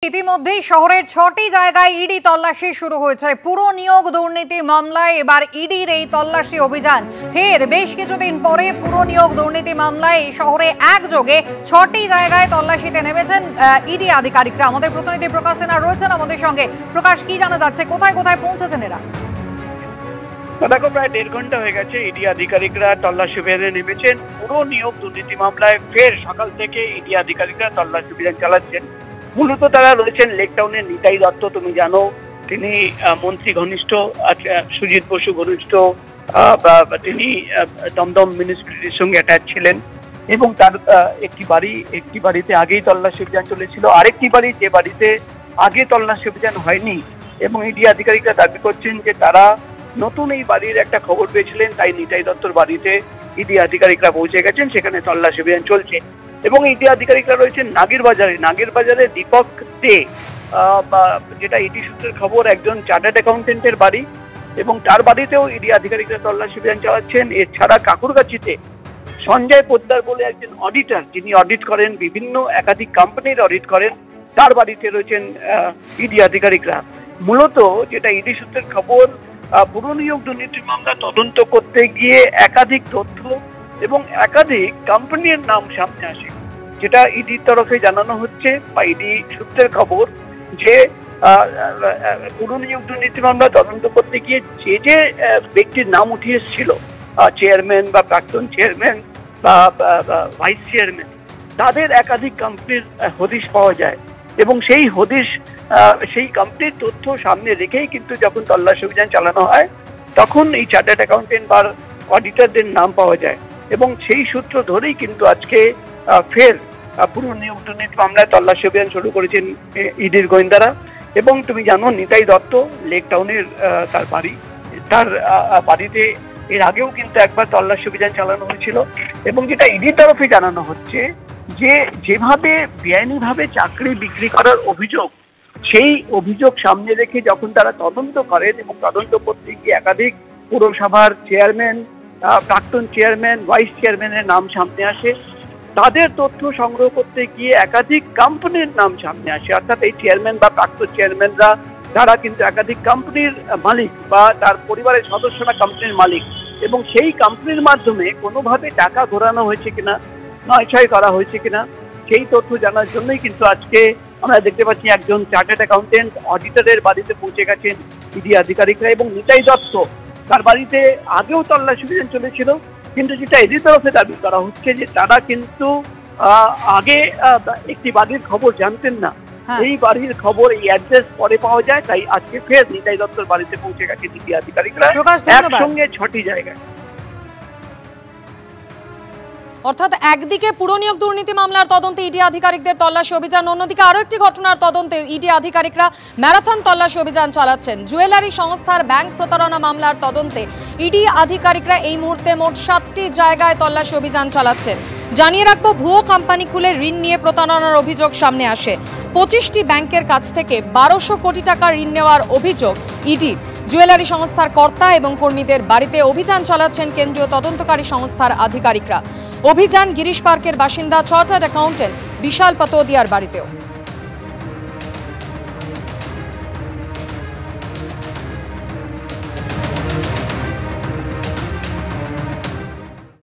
ইতিমধ্যেই শহরের ৬টি জায়গায় ইডি তল্লাশি শুরু হয়েছে। পুরো নিয়োগ দুর্নীতি মামলায় এবার ইডির এই তল্লাশি অভিযান ফের বেশ কিছুদিন পরে পুরো নিয়োগ দুর্নীতি মামলায় এই শহরে একযোগে ৬টি জায়গায় তল্লাশিতে নেমেছেন ইডি আধিকারিকরা। আমাদের প্রতিনিধি প্রকাশ সিনহা রয়েছেন আমাদের সঙ্গে। প্রকাশ, কি জানা যাচ্ছে, কোথায় কোথায় পৌঁছেছেন এরা? দেখো, প্রায় 1.5 ঘন্টা হয়ে গেছে ইডি আধিকারিকরা তল্লাশি অভিযানে নেমেছেন। পুরো নিয়োগ দুর্নীতি মামলায় ফের সকাল থেকে ইডি আধিকারিকরা তল্লাশি অভিযান চালাচ্ছেন। মূলত তারা রয়েছেন লেক টাউনের নিতাই দত্ত, তুমি জানো তিনি মন্ত্রী ঘনিষ্ঠ, সুজিত বসু ঘনিষ্ঠ, তিনি দমদম মিউনিসিপ্যালিটির সঙ্গে অ্যাটাচ ছিলেন এবং তার একটি বাড়িতে আগেই তল্লাশি অভিযান চলেছিল, আরেকটি বাড়ি যে বাড়িতে আগে তল্লাশি অভিযান হয়নি। এবং ইডি আধিকারিকরা দাবি করছেন যে তারা নতুন এই বাড়ির একটা খবর পেয়েছিলেন, তাই নিতাই দত্তর বাড়িতে ইডি আধিকারিকরা পৌঁছে গেছেন, সেখানে তল্লাশি অভিযান চলছে। এবং ইডি আধিকারিকরা রয়েছেন নাগের বাজারে দীপক দে, যেটা ইডি সূত্রের খবর, একজন চার্টার্ড অ্যাকাউন্টেন্টের বাড়ি, এবং তার বাড়িতেও ইডি আধিকারিকরা তল্লাশি অভিযান চালাচ্ছেন। এছাড়া কাকুরগাছিতে সঞ্জয় পোদ্দার বলে একজন অডিটর, যিনি অডিট করেন, বিভিন্ন একাধিক কোম্পানির অডিট করেন, তার বাড়িতে রয়েছেন ইডি আধিকারিকরা। মূলত যেটা ইডি সূত্রের খবর, পুরো নিয়োগ দুর্নীতি মামলা তদন্ত করতে গিয়ে একাধিক তথ্য এবং একাধিক কোম্পানির নাম সামনে আসে, যেটা ইডির তরফে জানানো হচ্ছে বা ইডি সূত্রের খবর যে পুরো নিয়োগ দুর্নীতি মামলা তদন্ত করতে গিয়ে যে ব্যক্তির নাম উঠে এসেছিল, চেয়ারম্যান বা প্রাক্তন চেয়ারম্যান বা ভাইস চেয়ারম্যান, তাদের একাধিক কোম্পানির হদিশ পাওয়া যায়। এবং সেই হদিশ, সেই কোম্পানির তথ্য সামনে রেখেই কিন্তু যখন তল্লাশি অভিযান চালানো হয় তখন এই চার্টার্ড অ্যাকাউন্টেন্ট বা অডিটরদের নাম পাওয়া যায়। এবং সেই সূত্র ধরেই কিন্তু আজকে ফের পুরো নিয়োগ দুর্নীতি মামলায় তল্লাশি অভিযান শুরু করেছেন ইডির গোয়েন্দারা। এবং তুমি জানো নিতাই দত্ত লেক টাউনের তার বাড়ি, তার বাড়িতে এর আগেও কিন্তু একবার তল্লাশি অভিযান চালানো হয়েছিল। এবং যেটা ইডির তরফে জানানো হচ্ছে যে যেভাবে বেআইনিভাবে চাকরি বিক্রি করার অভিযোগ, সেই অভিযোগ সামনে রেখে যখন তারা তদন্ত করেন এবং তদন্ত করতে গিয়ে একাধিক পুরসভার চেয়ারম্যান, প্রাক্তন চেয়ারম্যান, ভাইস চেয়ারম্যানের নাম সামনে আসে, তাদের তথ্য সংগ্রহ করতে গিয়ে একাধিক কোম্পানির নাম সামনে আসে। অর্থাৎ এই চেয়ারম্যান বা প্রাক্তন চেয়ারম্যানরা তারা কিন্তু একাধিক কোম্পানির মালিক বা তার পরিবারের সদস্যরা কোম্পানির মালিক, এবং সেই কোম্পানির মাধ্যমে কোনোভাবে টাকা ঘোরানো হয়েছে কিনা, নয়ছয় করা হয়েছে কিনা, সেই তথ্য জানার জন্যই কিন্তু আজকে আমরা দেখতে পাচ্ছি একজন চার্টার্ড অ্যাকাউন্টেন্ট অডিটরের বাড়িতে পৌঁছে গেছেন ইডি আধিকারিকরা। এবং নিতাই দত্ত, তার বাড়িতে আগেও তল্লাশি অভিযান চলেছিল, কিন্তু যেটা ইডির তরফে দাবি করা হচ্ছে যে তারা কিন্তু আগে একটি বাড়ির খবর জানতেন না, এই বাড়ির খবর, এই অ্যাড্রেস পরে পাওয়া যায়, তাই আজকে ফের নিতাই দত্তর বাড়িতে পৌঁছে গেছে ইডি আধিকারিকরা একসঙ্গে 6টি জায়গায়। অর্থাৎ একদিকে পুরো নিয়োগ দুর্নীতি মামলার তদন্তে ইডি আধিকারিকদের তল্লাশি অভিযান, অন্যদিকে আরো একটি ঘটনার তদন্তে ইডি আধিকারিকরা ম্যারাথন তল্লাশি অভিযান চালাচ্ছেন। জুয়েলারি সংস্থার ব্যাংক প্রতারণা মামলার তদন্তে ইডি আধিকারিকরা এই মুহূর্তে মোট 7টি জায়গায় তল্লাশি অভিযান চালাচ্ছেন। জানিয়ে রাখবো, ভুয়ো কোম্পানি খুলে ঋণ নিয়ে প্রতারণার অভিযোগ সামনে আসে। 25টি ব্যাংকের কাছ থেকে 1200 কোটি টাকা ঋণ নেওয়ার অভিযোগ ইডি। জুয়েলারি সংস্থার কর্তা এবং কর্মীদের বাড়িতে অভিযান চালাচ্ছেন কেন্দ্রীয় তদন্তকারী সংস্থার আধিকারিকরা। অভিযান গিরিশ পার্কের বাসিন্দা চার্টার্ড অ্যাকাউন্টেন্ট বিশাল পাতোদিয়ার বাড়িতেও।